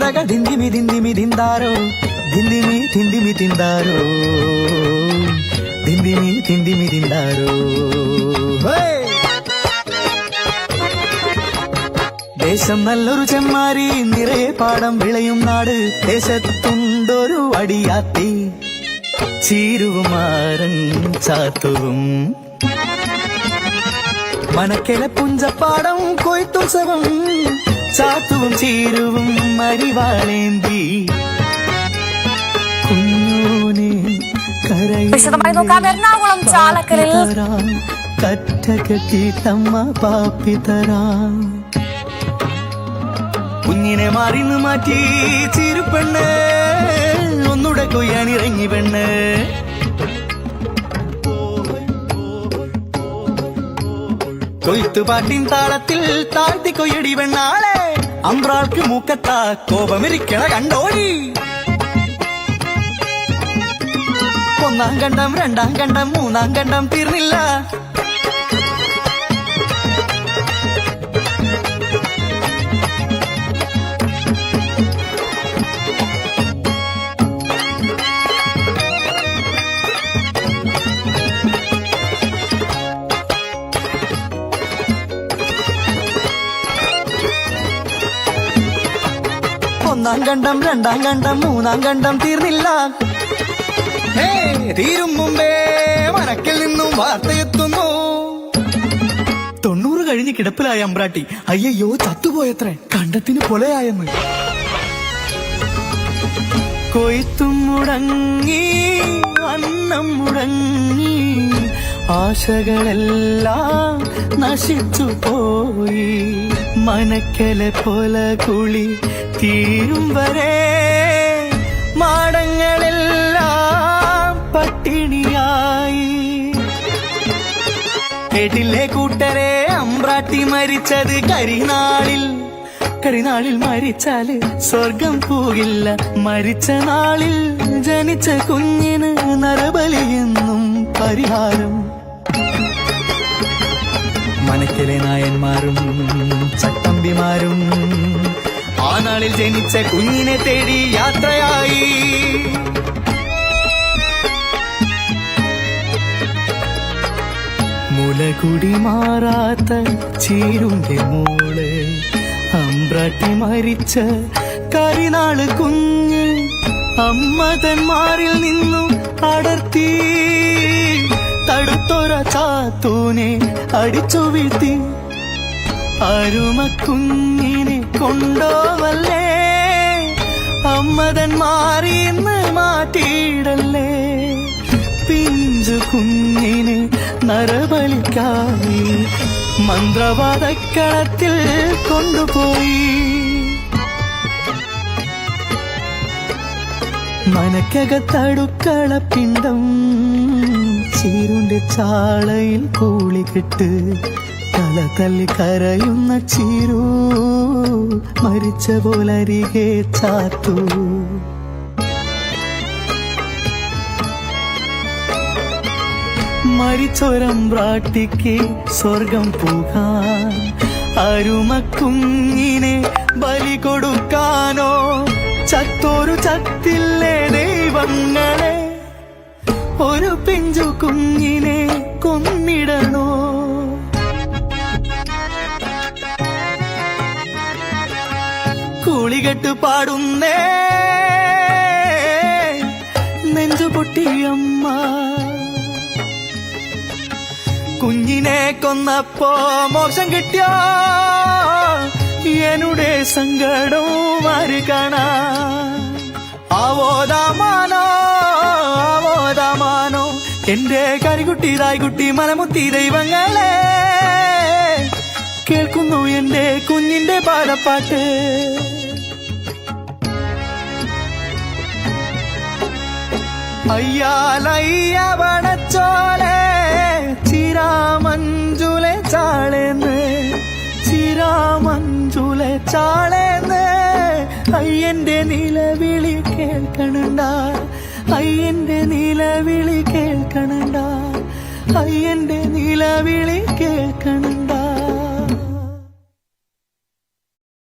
దిందిమి దిందిమి దిందారో దిందిమి తిందిమి తిందారో దిందిమి తిందిమి దిందారോ ദേശം നല്ലൊരു ചെമ്മാരി നിറയെ പാടം വിളയും നാട് ദേശത്തുണ്ടൊരു അടിയാത്തി ചീരുവുമാരൻ ചാത്തുവും മനക്കല പുഞ്ചപ്പാടം കൊയ്ത്തുത്സവം ചാത്തുവും ചീരുവും മരിവാളേന്തി കുഞ്ഞോനെ വിശദമായി നോക്കാം. എറണാകുളം ചാലക്കരയിൽ കറ്റ കെട്ടിട്ടമ്മ പാപ്പി തരാം കുഞ്ഞിനെ മാറിന്ന് മാറ്റി ചീരുപ്പെണ്ണ് ഒന്നുടെ കൊയ്യാനിറങ്ങി പെണ്ണ് കൊയ്ത്തുപാട്ടിൻ താളത്തിൽ താഴ്ത്തി കൊയ്യടി പെണ്ണാളെ അമ്പ്രാൾക്ക് മൂക്കത്താ കോപമിരിക്കണ കണ്ടോടി ഒന്നാം കണ്ടം രണ്ടാം കണ്ടം മൂന്നാം കണ്ടം തീർന്നില്ല ഒന്നാം കണ്ടം രണ്ടാം കണ്ടം മൂന്നാം കണ്ടം തീർന്നില്ല തീരും മുമ്പേ മനക്കിൽ നിന്നും വാർത്തയെത്തുന്നു 90 കഴിഞ്ഞ് കിടപ്പിലായ അമ്പ്രാട്ടി അയ്യോ ചത്തുപോയത്രേ കണ്ടത്തിന് കൊലയായെന്ന് കൊയ്ത്തും മുടങ്ങി അന്നം മുടങ്ങി ആശകളെല്ലാം നശിച്ചു പോയി മനക്കലെ പോല കുളി തീരും വരെ മാടങ്ങളെല്ലാം പട്ടിണിയായി കേട്ടില്ലേ കൂട്ടരെ അമ്പ്രാട്ടി മരിച്ചത് കരിനാളിൽ മരിച്ചാല് സ്വർഗം പോകില്ല മരിച്ച നാളിൽ ജനിച്ച കുഞ്ഞിന് നരബലിയെന്നും പരിഹാരം മനക്കലെ നായന്മാരും ചട്ടമ്പിമാരും ആ നാളിൽ ജനിച്ച കുഞ്ഞിനെ തേടി യാത്രയായി മുലകുടി മാറാത്ത ചീരുന്റെ മോള് അമ്പ്രാട്ടി മരിച്ച കരിനാള് കുഞ്ഞ് അമ്മതന്മാരിൽ നിന്നും അടർത്തി തടുത്തൊര ചാത്തൂനെ അടിച്ചു വീഴ്ത്തി അരുമക്കുഞ്ഞിനെ കൊണ്ടോവല്ലേ അമ്മതന്മാരിന്ന് മാറ്റിയിടല്ലേ പിഞ്ചു കുഞ്ഞിനെ നരബലിക്കായി മന്ത്രവാദക്കളത്തിൽ കൊണ്ടുപോയി മനക്കകത്തടുക്കള പിണ്ടം ചീരുന്റെ ചാളയിൽ കൂളികെട്ട് തല തല്ലി കരയുന്ന ചീരു മരിച്ച പോലരികെ ചാത്തു മരിച്ചൊരമ്പ്രാട്ടിക്ക് സ്വർഗം പോകാൻ അരുമക്കുഞ്ഞിനെ ബലി കൊടുക്കാനോ ചത്തോരു ചത്തില്ലേ ദൈവങ്ങളെ ഒരു പിഞ്ചു കുഞ്ഞിനെ കൊന്നിടണോ കൂളികെട്ട് പാടുന്നേ നെഞ്ചു പൊട്ടിയമ്മ കുഞ്ഞിനെ കൊന്നപ്പോ മോക്ഷം കിട്ടിയോ എന്നുടെ സങ്കടവും ആര് കാണാ ആവോദാമാനോ എന്റെ കരികുട്ടി തായ്കുട്ടി മലമുത്തി ദൈവങ്ങളെ കേൾക്കുന്നു എന്റെ കുഞ്ഞിന്റെ പാടപ്പാട്ട് അയ്യാലയ്യ വടച്ചോലെ ചിരാമഞ്ജുലെ ചാളേന്ന് അയ്യന്റെ നിലവിളി കേൾക്കണണ്ട അയ്യന്റെ നിലവിളി കേൾക്കണണ്ട